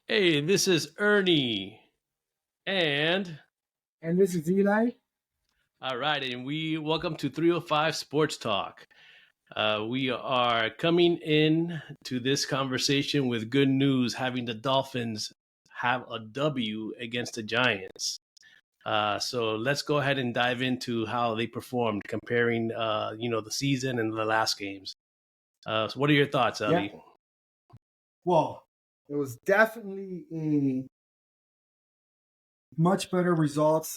Hey, this is Ernie. And And this is Eli. all right, and we welcome to 305 Sports Talk. We are coming in to this conversation with good news, having the Dolphins have a W against the Giants. So let's go ahead and dive into how they performed, comparing the season and the last games. So what are your thoughts, Yeah. Ali? Well, it was definitely a much better results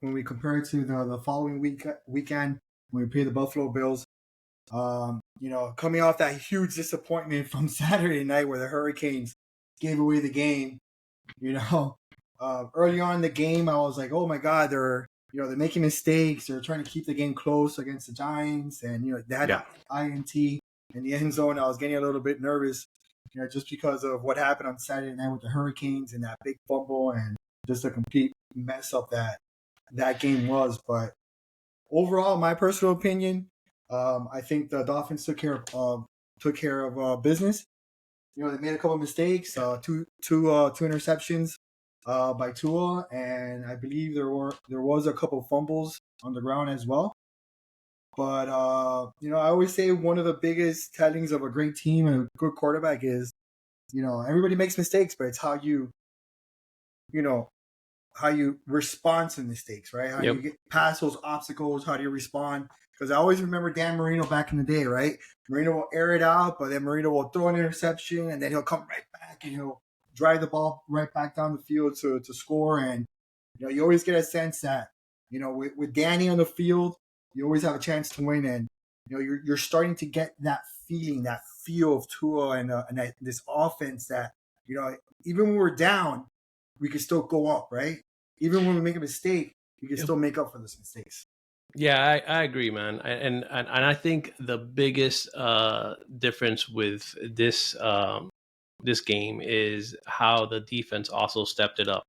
when we compare it to the following weekend when we played the Buffalo Bills. Coming off that huge disappointment from Saturday night where the Hurricanes gave away the game. You know, early on in the game, I was like, oh my God, they're making mistakes. They're trying to keep the game close against the Giants, and they had Yeah. that INT in the end zone. I was getting a little bit nervous, just because of what happened on Saturday night with the Hurricanes and that big fumble and just a complete mess up that game was. But overall, my personal opinion, I think the Dolphins took care of business. They made a couple of mistakes, two interceptions by Tua, and I believe there was a couple of fumbles on the ground as well. But I always say one of the biggest tellings of a great team and a good quarterback is, everybody makes mistakes, but it's you know how you respond to mistakes, right? How you Yep. get past those obstacles. How do you respond? Because I always remember Dan Marino back in the day, right? Marino will air it out, but then Marino will throw an interception, and then he'll come right back and he'll drive the ball right back down the field to score. And you always get a sense that with Danny on the field, you always have a chance to win. And you're starting to get that feeling, that feel of Tua and this offense that even when we're down, we can still go up, right? Even when we make a mistake, we can Yep. still make up for those mistakes. Yeah, I agree, man, and I think the biggest difference with this game is how the defense also stepped it up.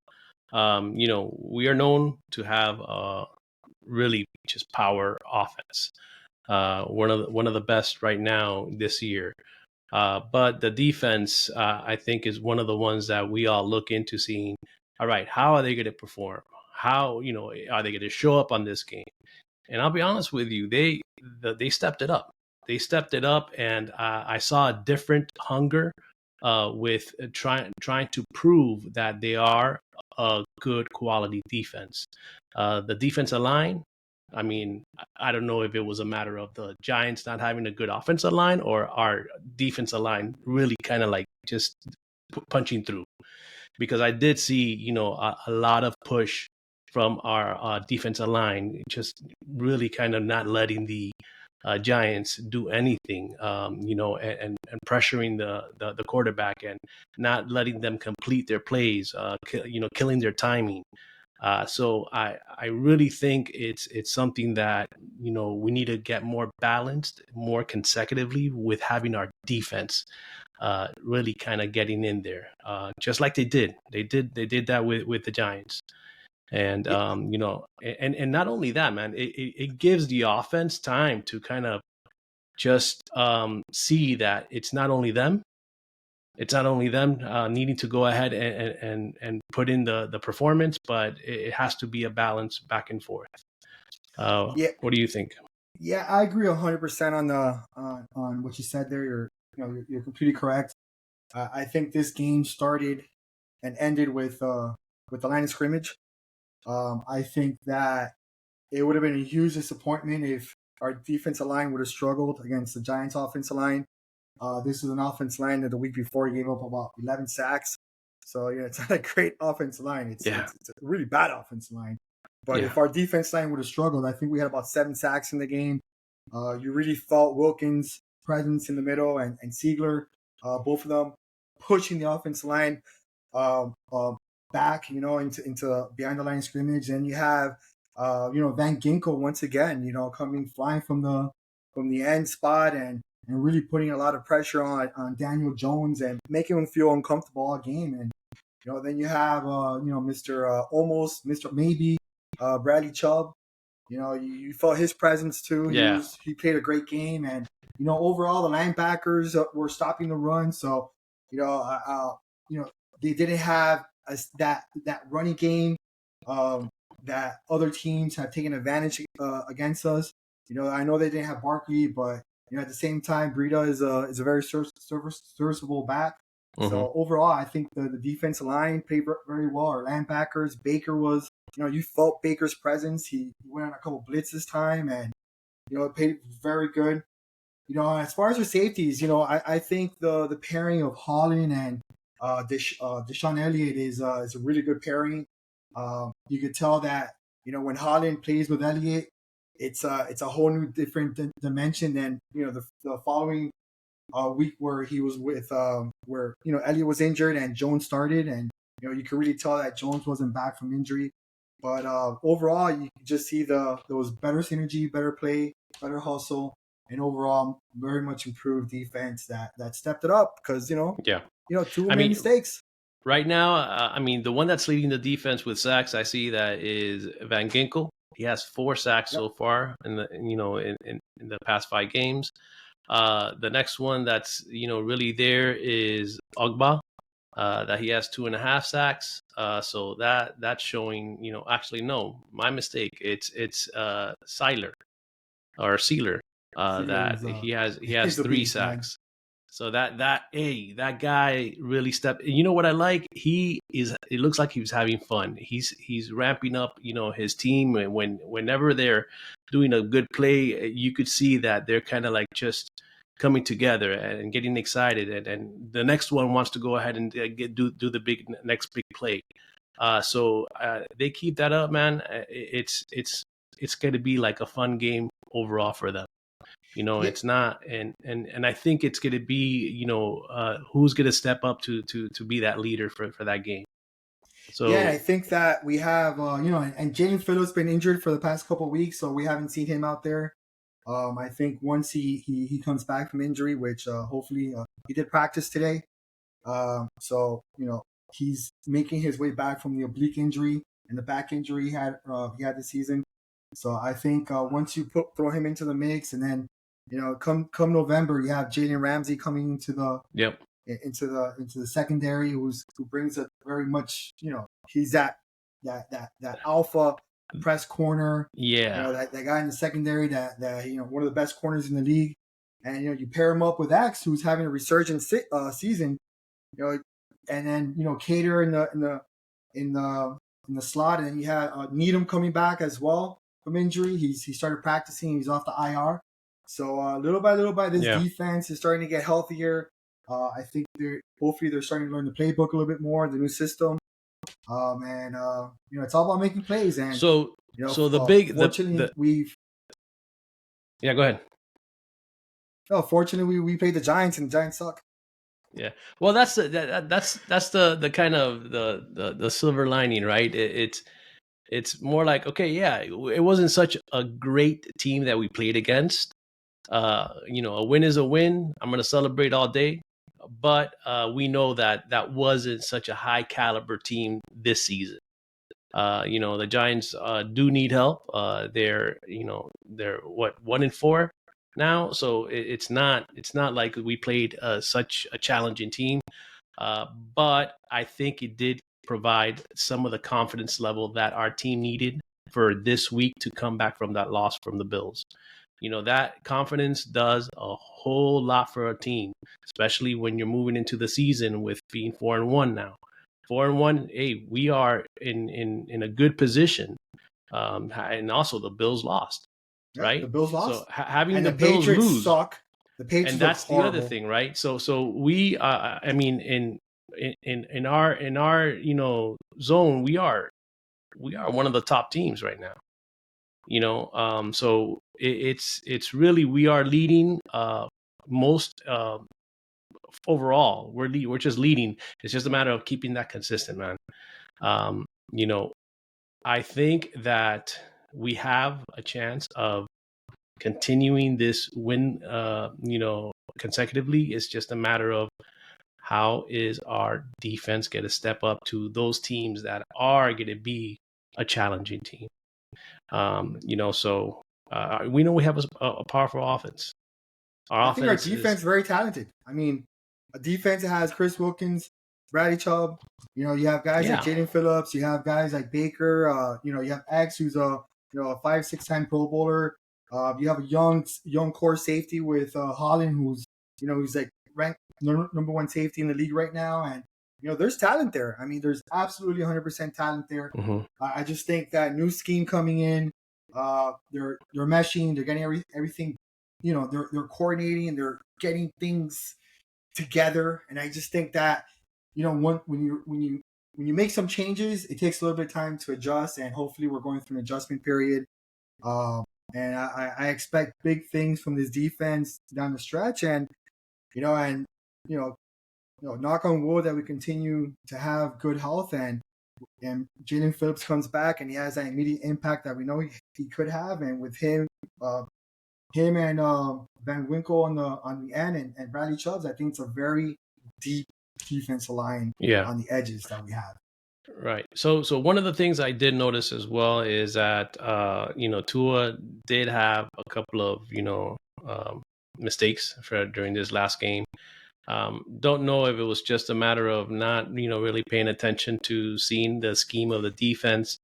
We are known to have really just power offense. One of the best right now this year. But the defense, I think, is one of the ones that we all look into seeing. All right, how are they going to perform? How are they going to show up on this game? And I'll be honest with you, they stepped it up. They stepped it up, and I saw a different hunger with trying to prove that they are a good quality defense. The defensive line. I mean, I don't know if it was a matter of the Giants not having a good offensive line or our defensive line really kind of like just punching through, because I did see, a lot of push from our defensive line, just really kind of not letting the Giants do anything, and pressuring the quarterback and not letting them complete their plays, killing their timing. So I really think it's something that we need to get more balanced, more consecutively with having our defense really kind of getting in there, just like they did that with the Giants. And Yeah, and not only that, man, it gives the offense time to kind of just see that it's not only them needing to go ahead and put in the performance, but it has to be a balance back and forth. yeah, What do you think? yeah. I agree 100% on on what you said there. You're completely correct. I think this game started and ended with the line of scrimmage. I think that it would have been a huge disappointment if our defensive line would have struggled against the Giants' offensive line. This is an offensive line that the week before gave up about 11 sacks. So it's not a great offensive line. It's Yeah, it's, it's a really bad offensive line. But yeah, if our defense line would have struggled, I think we had about 7 sacks in the game. You really felt Wilkins' presence in the middle and Siegler, both of them pushing the offensive line um, um, back, into behind the line of scrimmage. And you have, Van Ginkel once again, coming flying from the end spot and really putting a lot of pressure on Daniel Jones and making him feel uncomfortable all game. And then you have Mr. Almost Mr. Maybe Bradley Chubb. You felt his presence too. yeah. He played a great game, and overall the linebackers were stopping the run. So you know, uh, uh, you know, they didn't have that running game that other teams have taken advantage against us. I know they didn't have Barkley, but at the same time, Breida is a very serviceable back. Mm-hmm. So overall, I think the defensive line played very well. Our linebackers, Baker was, you felt Baker's presence. He went on a couple blitzes this time, and it played very good. As far as the safeties, I think the pairing of Holland and Deshaun Elliott is a really good pairing. You could tell that when Holland plays with Elliott, it's a whole new different dimension than the following week where he was with where Elliott was injured and Jones started, and you could really tell that Jones wasn't back from injury. But overall, you can just see those better synergy, better play, better hustle, and overall very much improved defense that stepped it up because Yeah. two made mistakes. Right now, the one that's leading the defense with sacks, I see that is Van Ginkel. He has 4 sacks so far in the in the past 5 games. The next one that's really there is Ogba, that he has 2.5 sacks. So that's showing actually no, my mistake. It's Seiler or Sealer, that he has 3 sacks. Man. So that guy really stepped. You know what I like? It looks like he was having fun. He's ramping up, his team, and whenever they're doing a good play, you could see that they're kind of like just coming together and getting excited, and the next one wants to go ahead and do the next big play. So they keep that up, man. It's going to be like a fun game overall for them. It's not, and I think it's going to be, who's going to step up to be that leader for that game. So yeah, I think that we have, and James Phillips been injured for the past couple of weeks, so we haven't seen him out there. I think once he comes back from injury, which hopefully he did practice today. So he's making his way back from the oblique injury and the back injury he had this season. So I think once you throw him into the mix, and then come November, you have Jalen Ramsey coming into the into the secondary, who brings a very much he's that alpha press corner. Yeah, that guy in the secondary that one of the best corners in the league, and you pair him up with X, who's having a resurgent season, and then Cater in the slot, and then you had Needham coming back as well from injury. He started practicing. He's off the IR. So little by little, this defense is starting to get healthier. I think hopefully they're starting to learn the playbook a little bit more, the new system, and it's all about making plays. And so we've go ahead. No, fortunately we played the Giants, and the Giants suck. Yeah, well, that's the kind of the silver lining, right? It's more like, okay, yeah, it wasn't such a great team that we played against. A win is a win. I'm going to celebrate all day, but we know that wasn't such a high caliber team this season. The Giants do need help. They're 1-4 now, so it's not like we played such a challenging team. But I think it did provide some of the confidence level that our team needed for this week to come back from that loss from the Bills. That confidence does a whole lot for a team, especially when you're moving into the season with being 4-1 now. 4-1, hey, we are in a good position. And also the Bills lost, right? The Bills lost. So having and the Bills Patriots lose, suck. The Patriots, and that's horrible. The other thing, right? So we, in our zone, we are one of the top teams right now. So it's really, we are leading most overall. We're just leading. It's just a matter of keeping that consistent, man. I think that we have a chance of continuing this win, consecutively. It's just a matter of how is our defense going to step up to those teams that are going to be a challenging team. So we know we have a powerful offense. I think our defense is very talented. I mean, a defense that has Chris Wilkins, Bradley Chubb. You have guys like Yeah. Jaden Phillips. You have guys like Baker. You have X, who's a 5, 6 time Pro Bowler. You have a young core safety with Holland, who's like ranked number one safety in the league right now, and there's talent there. I mean, there's absolutely 100% talent there. Mm-hmm. I just think that new scheme coming in, they're meshing, they're getting everything, they're coordinating, they're getting things together, and I just think that when you make some changes, it takes a little bit of time to adjust, and hopefully we're going through an adjustment period. And I expect big things from this defense down the stretch, and you know, and you know, knock on wood that we continue to have good health, and Jalen Phillips comes back and he has that immediate impact that we know he could have, and with him and Van Winkle on the end, and Bradley Chubbs, I think it's a very deep defensive line on the edges that we have. Right. So one of the things I did notice as well is that Tua did have a couple of mistakes during this last game. Don't know if it was just a matter of not really paying attention to seeing the scheme of the defense.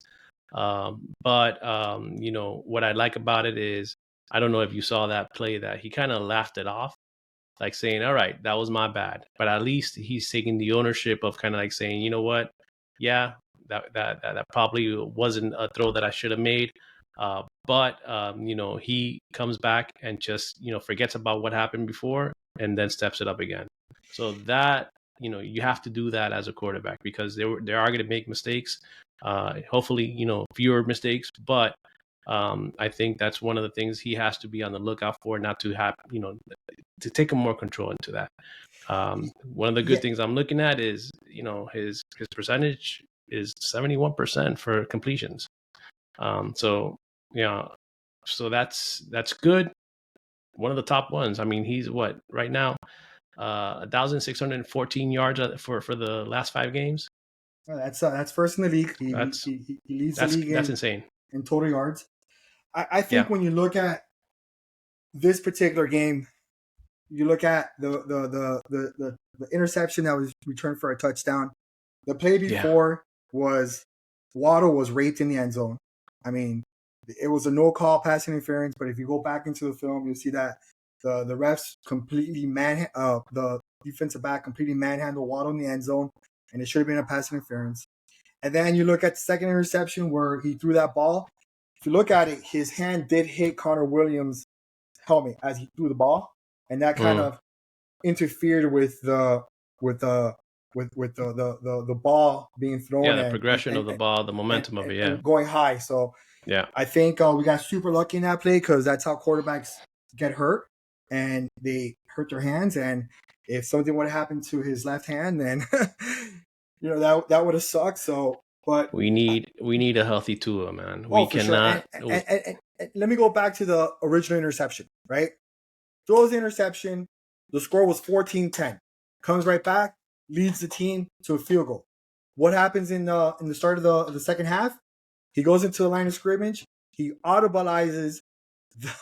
But what I like about it is, I don't know if you saw that play that he kind of laughed it off, like saying, all right, that was my bad. But at least he's taking the ownership of kind of like saying, you know what? Yeah, that probably wasn't a throw that I should have made. But he comes back and just, forgets about what happened before and then steps it up again. So that, you have to do that as a quarterback, because they are going to make mistakes. Hopefully, fewer mistakes, but I think that's one of the things he has to be on the lookout for, not to have, to take more control into that. One of the good things I'm looking at is, his percentage is 71% for completions. So that's good. One of the top ones. I mean, he's what right now, 1,614 yards for the last 5 games. That's first in the league. He leads the league. That's insane in total yards. I think when you look at this particular game, you look at the interception that was returned for a touchdown. The play before was Waddle was raped in the end zone. I mean, it was a no call pass interference, but if you go back into the film, you'll see that the refs completely the defensive back completely manhandled Waddle in the end zone, and it should have been a pass interference. And then you look at the second interception where he threw that ball. If you look at it, his hand did hit Connor Williams' helmet as he threw the ball, and that kind of interfered with the ball being thrown. Yeah, the progression of the ball, the momentum of it, and going high. So I think we got super lucky in that play, because that's how quarterbacks get hurt, and they hurt their hands. And if something would have happened to his left hand, then that would have sucked. So, but we need a healthy Tua, man. We cannot. Sure. And let me go back to the original interception. Right, throws the interception. The score was 14-10. Comes right back, leads the team to a field goal. What happens in the start of the second half? He goes into the line of scrimmage. He audibilizes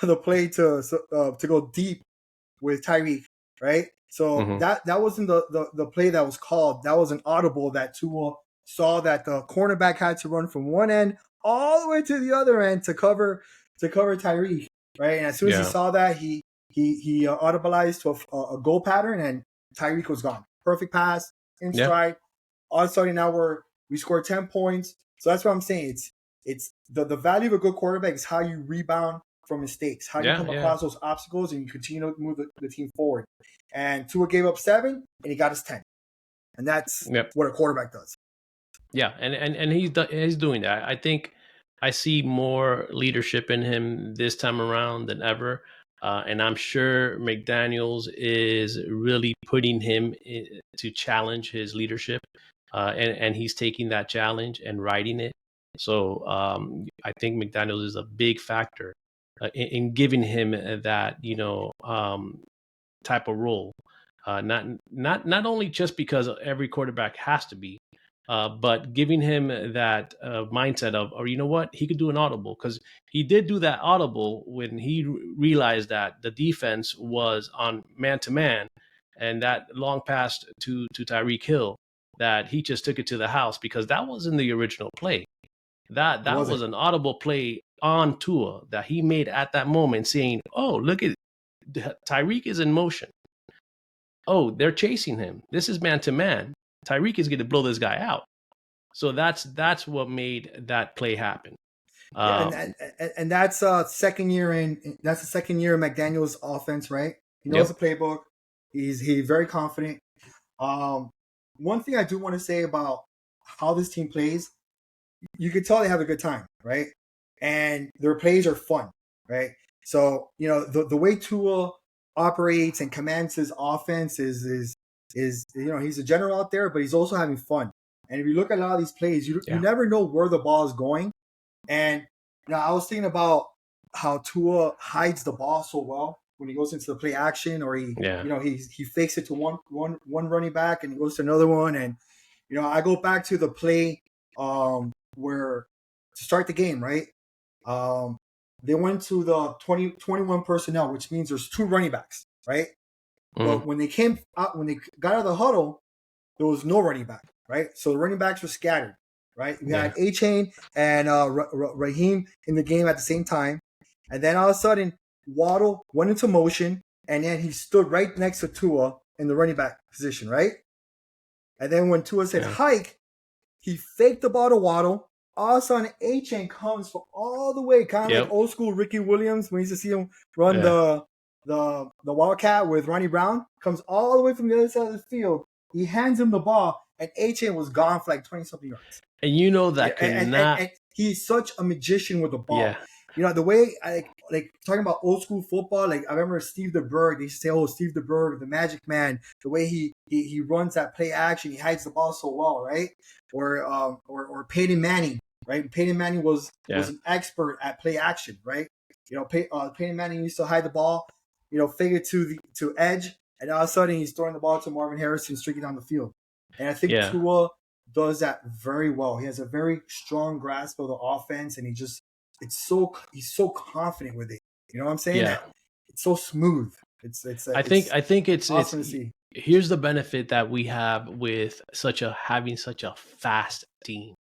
the play to go deep with Tyreek, right? So that wasn't the play that was called. That was an audible that Tua saw that the cornerback had to run from one end all the way to the other end to cover Tyreek, right? And as soon as he saw that, he audibilized to a goal pattern, and Tyreek was gone. Perfect pass, in stride. All of a sudden now we scored 10 points. So that's what I'm saying. It's the value of a good quarterback is how you rebound from mistakes, how you come across those obstacles, and you continue to move the team forward. And Tua gave up 7, and he got us 10. And that's what a quarterback does. Yeah, and he's doing that. I think I see more leadership in him this time around than ever. And I'm sure McDaniels is really putting him to challenge his leadership. And he's taking that challenge and riding it. So I think McDaniels is a big factor in giving him that, type of role. Not only just because every quarterback has to be, but giving him that mindset of, or you know what, he could do an audible, because he did do that audible when he realized that the defense was on man-to-man, and that long pass to Tyreek Hill that he just took it to the house, because that wasn't the original play. It That wasn't. was an audible play on Tua that he made at that moment, saying, "Oh, look at Tyreek is in motion. Oh, they're chasing him. This is man to man. Tyreek is going to blow this guy out." So that's what made that play happen. Yeah, Um, and that's second year in. That's the second year in McDaniel's offense, right? He knows the yep. playbook. He's very confident. Um, One thing I do want to say about how this team plays, you can tell they have a good time, right? And their plays are fun, right? So the way Tua operates and commands his offense is he's a general out there, but he's also having fun. And if you look at a lot of these plays, you Yeah. never know where the ball is going. And I was thinking about how Tua hides the ball so well when he goes into the play action, or Yeah. he fakes it to one running back and he goes to another one. And I go back to the play where to start the game, right? They went to the 21 personnel, which means there's two running backs, right? But when they got out of the huddle, there was no running back, right? So the running backs were scattered, right? We had A-Chain and Raheem in the game at the same time. And then all of a sudden, Waddle went into motion, and then he stood right next to Tua in the running back position, right? And then when Tua said hike, he faked the ball to Waddle. All of a sudden, A-Chain comes from all the way, kind of like old school Ricky Williams. We used to see him run the Wildcat with Ronnie Brown. Comes all the way from the other side of the field. He hands him the ball, and A-Chain was gone for like 20-something yards. And you know that and he's such a magician with the ball. Yeah. The way like talking about old school football, like I remember Steve DeBerg, they used to say, "Oh, Steve DeBerg, the Magic Man," the way he runs that play action, he hides the ball so well, right? Or Peyton Manning, right? Peyton Manning was an expert at play action, right? Peyton Manning used to hide the ball, fake it to edge, and all of a sudden he's throwing the ball to Marvin Harrison streaking down the field. And I think Tua does that very well. He has a very strong grasp of the offense, and he's so confident with it. You know what I'm saying? Yeah. That it's so smooth. I think it's awesome to see. Here's the benefit that we have with having such a fast team,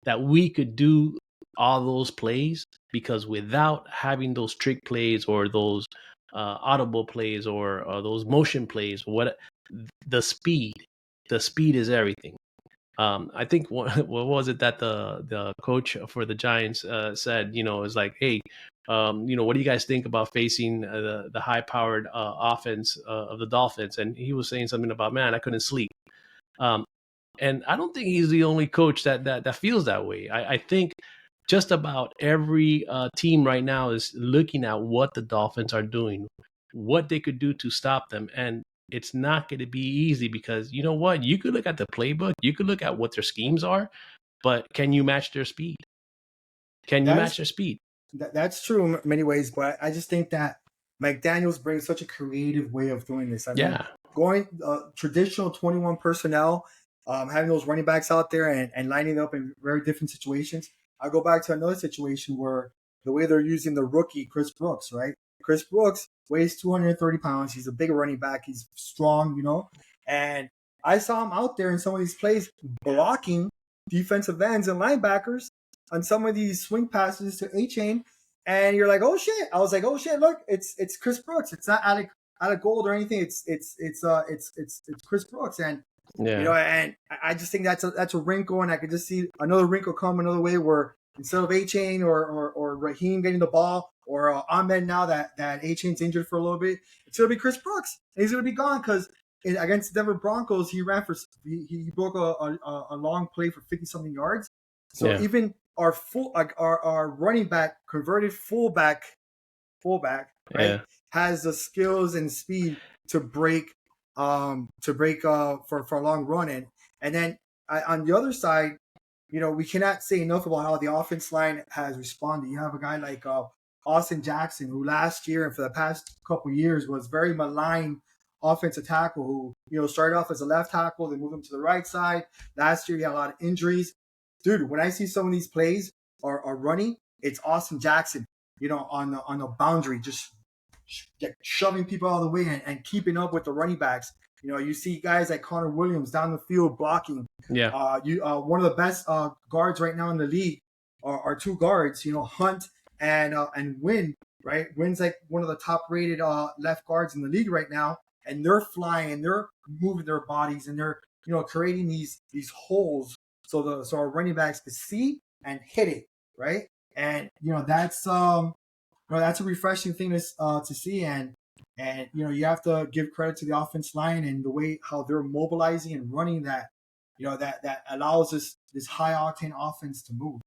that we could do all those plays, because without having those trick plays or those audible plays or those motion plays, the speed is everything. I think what was it that the coach for the Giants said? Is like, hey, what do you guys think about facing the high powered offense of the Dolphins? And he was saying something about, man, I couldn't sleep. And I don't think he's the only coach that feels that way. I think just about every team right now is looking at what the Dolphins are doing, what they could do to stop them. And it's not going to be easy, because you know what? You could look at the playbook, you could look at what their schemes are, but can you match their speed? That's true in many ways, but I just think that McDaniels brings such a creative way of doing this. I mean, going traditional 21 personnel, having those running backs out there and lining up in very different situations. I go back to another situation where the way they're using the rookie, Chris Brooks, right? Chris Brooks weighs 230 pounds. He's a big running back. He's strong, and I saw him out there in some of these plays blocking defensive ends and linebackers on some of these swing passes to A-Chain. And you're like, oh shit. I was like, oh shit, look, it's Chris Brooks. It's not Alec Gold or anything. It's Chris Brooks. And and I just think that's a wrinkle, and I could just see another wrinkle come another way where instead of A-Chain or Raheem getting the ball, or Ahmed, now that A-Chain's injured for a little bit, it's gonna be Chris Brooks. And he's gonna be gone because against the Denver Broncos, he broke a long play for 50-something yards. So even our running back, converted fullback, right, has the skills and speed to break for a long run in. And then on the other side, we cannot say enough about how the offense line has responded. You have a guy like Austin Jackson, who last year and for the past couple of years was very maligned offensive tackle, who started off as a left tackle, then moved him to the right side. Last year he had a lot of injuries. Dude, when I see some of these plays are running, it's Austin Jackson, on the boundary, just shoving people out of the way and keeping up with the running backs. You see guys like Connor Williams down the field blocking. Yeah. One of the best guards right now in the league are two guards. Hunt and Wynn. Right, Wynn's like one of the top rated left guards in the league right now, and they're flying and they're moving their bodies and they're creating these holes so our running backs can see and hit it, right? And that's that's a refreshing thing to see, and you have to give credit to the offense line and the way how they're mobilizing and running that that allows this high octane offense to move.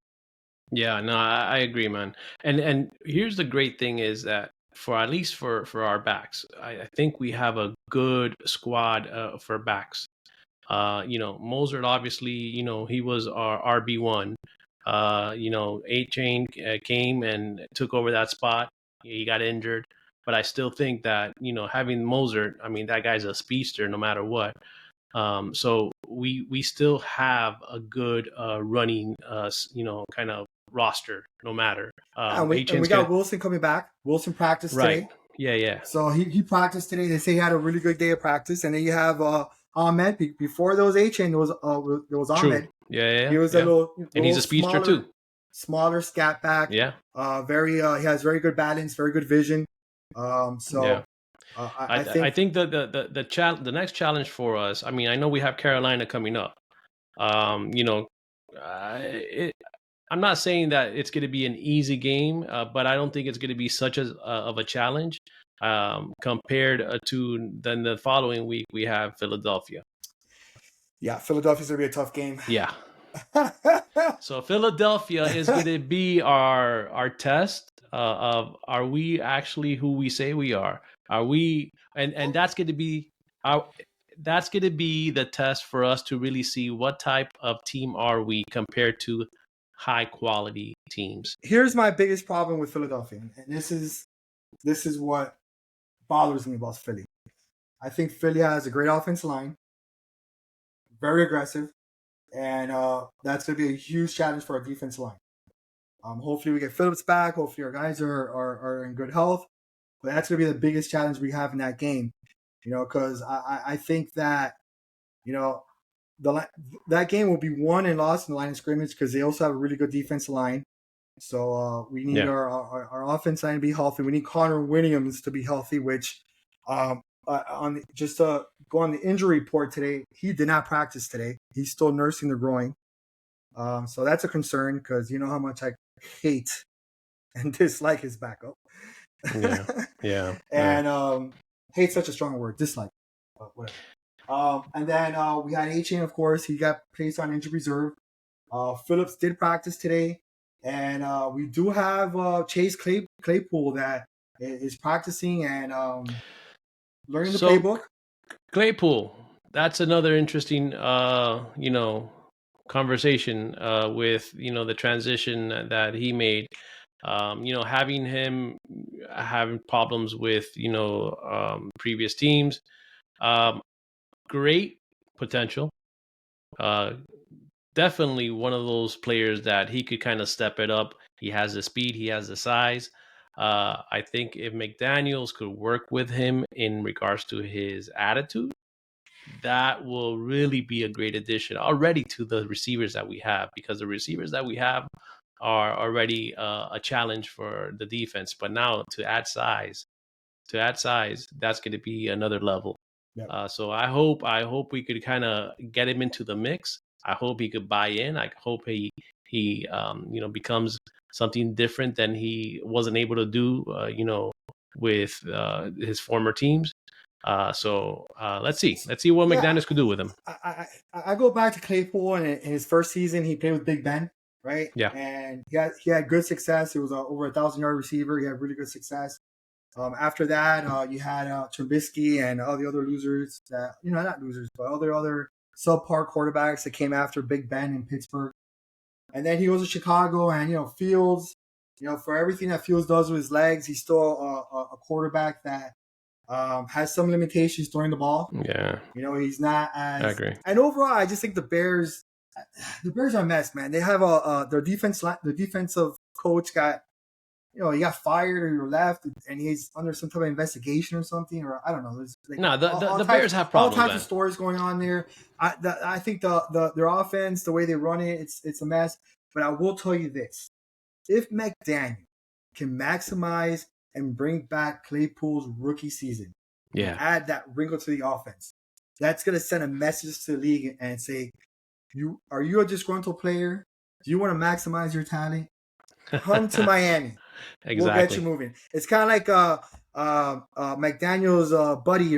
Yeah, no, I agree, man. And here's the great thing is that for at least for our backs, I think we have a good squad for backs. Mozart obviously, he was our RB1. A Chain came and took over that spot. He got injured, but I still think that having Mozart, I mean, that guy's a speedster no matter what. So we still have a good running kind of roster no matter. And we got Wilson coming back. Wilson practiced right. today. Yeah. So he practiced today. They say he had a really good day of practice. And then you have Ahmed. Before there was A-Chain, there was Ahmed. True. Yeah. He was a little and he's a speedster too. Smaller scat back. Yeah. He has very good balance, very good vision. I think the next challenge for us. I mean, I know we have Carolina coming up. I'm not saying that it's going to be an easy game, but I don't think it's going to be such of a challenge compared to then the following week we have Philadelphia. Yeah, Philadelphia's going to be a tough game. Yeah. So Philadelphia is going to be our test of are we actually who we say we are? Are we and that's going to be the test for us to really see what type of team are we compared to high quality teams. Here's my biggest problem with Philadelphia, and this is what bothers me about Philly. I think Philly has a great offensive line, very aggressive, and that's going to be a huge challenge for our defensive line. Hopefully we get Phillips back. Hopefully our guys are in good health. But that's going to be the biggest challenge we have in that game, because I think that, that game will be won and lost in the line of scrimmage because they also have a really good defensive line. So we need our offense line to be healthy. We need Connor Williams to be healthy, which just to go on the injury report today, he did not practice today. He's still nursing the groin. So that's a concern because you know how much I hate and dislike his backup. Yeah. And hate's such a strong word. Dislike. Whatever. And then we had A-Chain, of course. He got placed on injury reserve. Phillips did practice today. And we do have Chase Claypool that is practicing and learning the playbook. Claypool, that's another interesting, conversation with, the transition that he made. Having him having problems with, previous teams. Great potential. Definitely one of those players that he could kind of step it up. He has the speed, he has the size. I think if McDaniels could work with him in regards to his attitude, that will really be a great addition already to the receivers that we have, because the receivers that we have are already a challenge for the defense. But now to add size, that's going to be another level. Yep. So I hope we could kind of get him into the mix. I hope he could buy in. I hope he becomes something different than he wasn't able to do, with his former teams. So let's see what McDaniels could do with him. I go back to Claypool, and in his first season, he played with Big Ben, right? Yeah. And he had good success. He was over 1,000-yard receiver. He had really good success. After that, you had Trubisky and all the other losers that, not losers, but other subpar quarterbacks that came after Big Ben in Pittsburgh. And then he goes to Chicago, and, Fields, for everything that Fields does with his legs, he's still a quarterback that has some limitations throwing the ball. Yeah. He's not as... I agree. And overall, I just think the Bears are a mess, man. They have the defensive coach got he got fired or he left, and he's under some type of investigation or something, or I don't know. There's like No, all the types Bears have all problems, types of man. stories going on there. I think their offense, the way they run it, it's a mess. But I will tell you this: if McDaniel can maximize and bring back Claypool's rookie season and Yeah. add that wrinkle to the offense, that's gonna send a message to the league and say, you a disgruntled player? Do you want to maximize your talent? Come to Miami. We'll get you Exactly. moving. It's kind of like McDaniel's buddy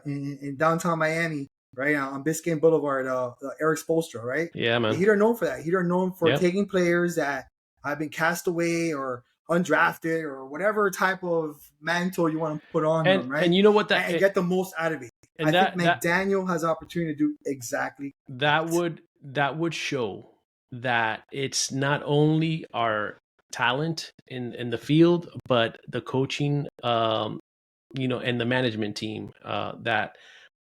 in downtown Miami, right on Biscayne Boulevard, Eric Spoelstra, right? Yeah, man. He don't known for that. He don't known for Yep. taking players that have been cast away or undrafted or whatever type of mantle you want to put on them, right? And you know what And get the most out of it. I and think that McDaniel has the opportunity to do exactly that. that would show that it's not only our talent in the field, but the coaching, and the management team that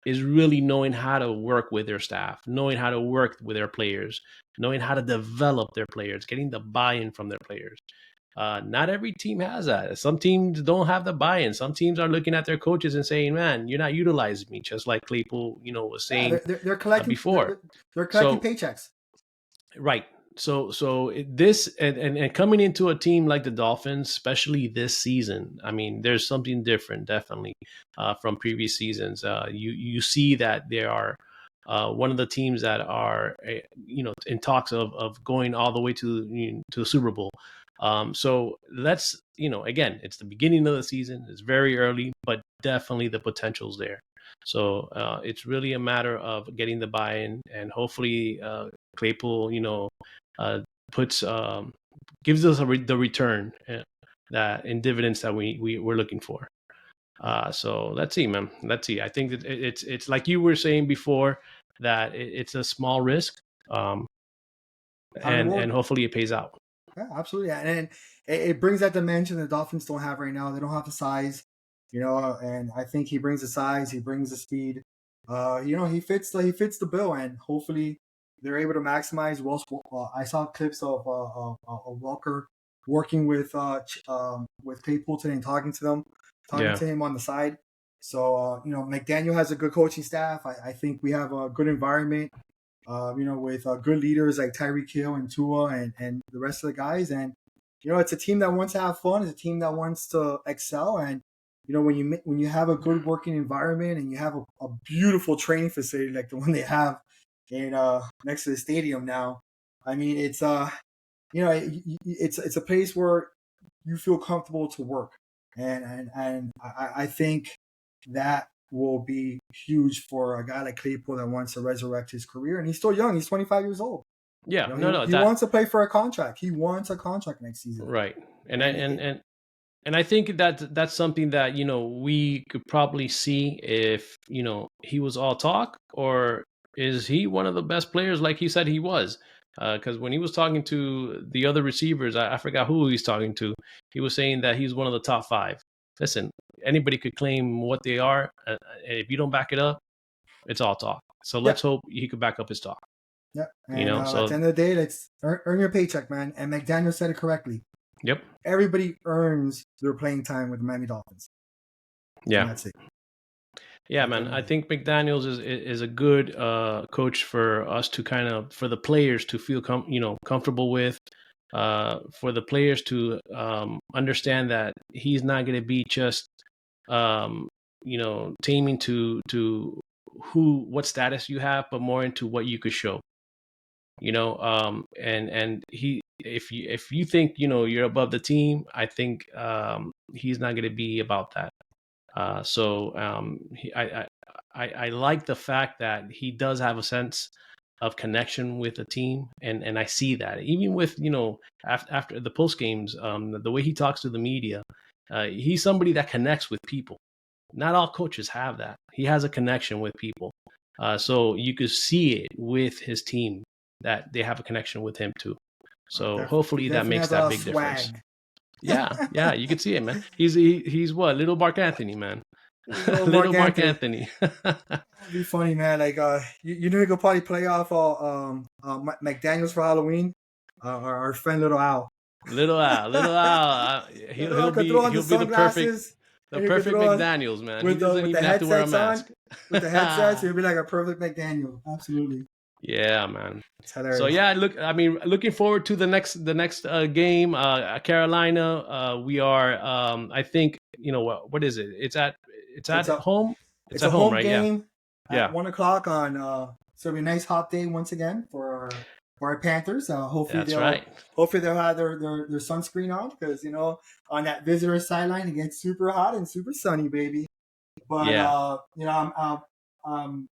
is really knowing how to work with their staff, knowing how to work with their players, knowing how to develop their players, getting the buy-in from their players. Not every team has that. Some teams don't have the buy-in. Some teams are looking at their coaches and saying, "Man, you're not utilizing me," just like Claypool, was Yeah, saying they're collecting before. they're collecting So paychecks. right. This and coming into a team like the Dolphins, especially this season, I mean, there's something different, definitely, from previous seasons. You see that they are one of the teams that are in talks of going all the way to the Super Bowl. So let's again, it's the beginning of the season. It's very early, but definitely the potential's there. So it's really a matter of getting the buy-in, and hopefully Claypool, uh, puts gives us the return that in dividends that we're looking for. So let's see, man. Let's see. I think that it's like you were saying before that it's a small risk, High reward. and hopefully it pays out. Yeah, absolutely. And it brings that dimension the Dolphins don't have right now. They don't have the size, and I think he brings the size, he brings the speed. He fits the bill, and hopefully they're able to maximize. I saw clips of Walker working with Claypool today and talking Yeah, to him on the side. So McDaniel has a good coaching staff. I think we have a good environment. With good leaders like Tyreek Hill and Tua and the rest of the guys. And, it's a team that wants to have fun. It's a team that wants to excel. And, when you have a good working environment and you have a beautiful training facility like the one they have in next to the stadium now, I mean, it's it's a place where you feel comfortable to work. And I think that will be huge for a guy like Claypool that wants to resurrect his career. And he's still young. He's 25 years old. yeah. No, He that wants to play for a contract. He wants a contract next season. right. And I And and I think that that's something that we could probably see if he was all talk, or is he one of the best players like he said he was. Because when he was talking to the other receivers, I forgot who he's talking to. He was saying that he's one of the top five. Listen, anybody could claim what they are. If you don't back it up, it's all talk. So yeah, let's hope he could back up his talk. yeah. And at the So end of the day, let's earn your paycheck, man. And McDaniel said it correctly. yep, Everybody earns their playing time with the Miami Dolphins. And yeah. that's it. Yeah, man. I think McDaniel's is a good coach for us to for the players to feel comfortable with, for the players to understand that he's not going to be just taming to what status you have, but more into what you could show. And he if you think you're above the team, I think he's not going to be about that. I like the fact that he does have a sense of connection with the team, and I see that even with after the post games, the way he talks to the media, he's somebody that connects with people. Not all coaches have that. He has a connection with people, so you could see it with his team that they have a connection with him too. So hopefully that Definitely makes has that a big difference. swag. Yeah, you can see it, man. He's what, little Mark Anthony, man. Little Little Mark Mark Anthony. Anthony. That'd be funny, man. Like, you know, you could probably play off McDaniel's for Halloween. Our friend Little Al. Little Al, Little Al could throw on the he'll be sunglasses, the and he could perfect throw on McDaniel's, man. He doesn't with the even have to wear a headsets on. mask. With the headsets, he'll be like a perfect McDaniel. Absolutely, Yeah, man. it's So hilarious. yeah, I mean, looking forward to the next game. Carolina. We are. I think what is it? It's It's at a home. It's it's at a home, home right? Yeah, game at yeah, 1 o'clock on. So it'll be a nice hot day once again for our Panthers. that's right. Hopefully they'll have their sunscreen on because on that visitor sideline it gets super hot and super sunny, baby. But Yeah, um,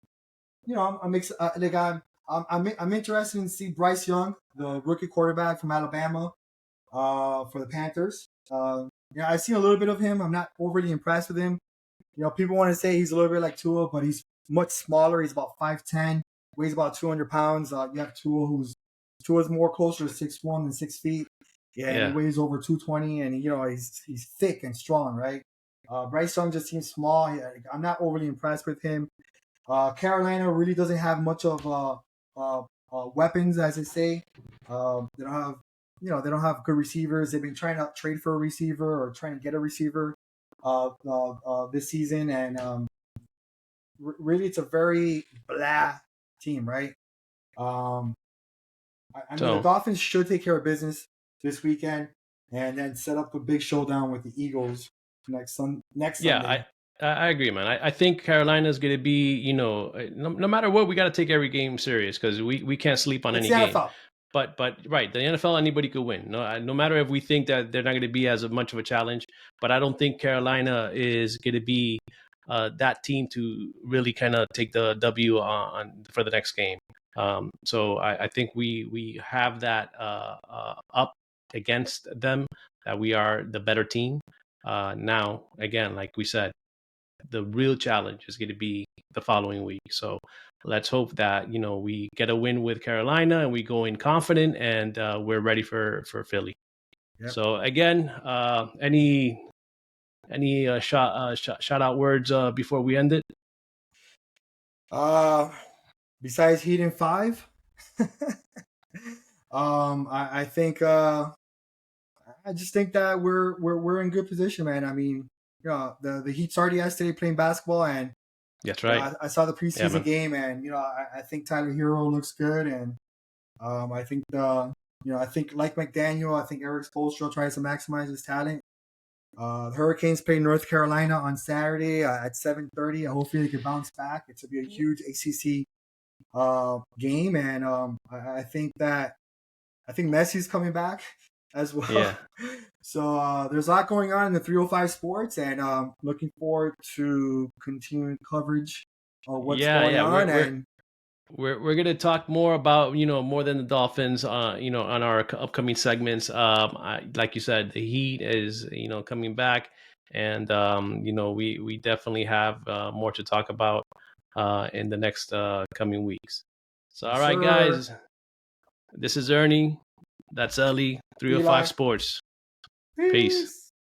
like I'm interested in see Bryce Young, the rookie quarterback from Alabama, for the Panthers. I've seen a little bit of him. I'm not overly impressed with him. People want to say he's a little bit like Tua, but he's much smaller. He's about 5'10", weighs about 200 pounds. You have Tua's more closer to 6'1" than 6 feet. Yeah, and he yeah. weighs over 220, and he's thick and strong, right? Bryce Young just seems small. I'm not overly impressed with him. Carolina really doesn't have much of weapons, as they say. They don't have they don't have good receivers. They've been trying to trade for a receiver or trying to get a receiver this season, and really it's a very blah team, right? Um, I mean, the So Dolphins should take care of business this weekend, and then set up a big showdown with the Eagles next yeah, Sunday. I agree, man. I think Carolina's going to be, no matter what, we got to take every game serious because we can't sleep on It's any the game. NFL. But right, the NFL, anybody could win. No matter if we think that they're not going to be as much of a challenge, but I don't think Carolina is going to be that team to really kind of take the W on for the next game. So I think we have that up against them, that we are the better team. Now, again, like we said, the real challenge is going to be the following week. So let's hope that we get a win with Carolina and we go in confident, and we're ready for Philly. Yep. So again, any shout out words before we end it? Besides Heat and Five, I think I just think that we're in good position, man. I mean, the Heat started yesterday playing basketball, and That's right. I saw the Yeah, preseason man. game, and I think Tyler Hero looks good, and I think I think like McDaniel, I think Eric Spoelstra tries to maximize his talent. The Hurricanes play North Carolina on Saturday at 7:30. Hopefully they can bounce back. It's gonna be a huge ACC game, and I think Messi's coming back as well. Yeah. So there's a lot going on in the 305 sports, and looking forward to continuing coverage of what's Yeah, going yeah. on. And We're gonna talk more about more than the Dolphins, on our upcoming segments. Like you said, the Heat is coming back, and we definitely have more to talk about in the next coming weeks. So all yes, right, sir. guys, this is Ernie. That's Ellie. 305 Eli, Sports. Peace. peace.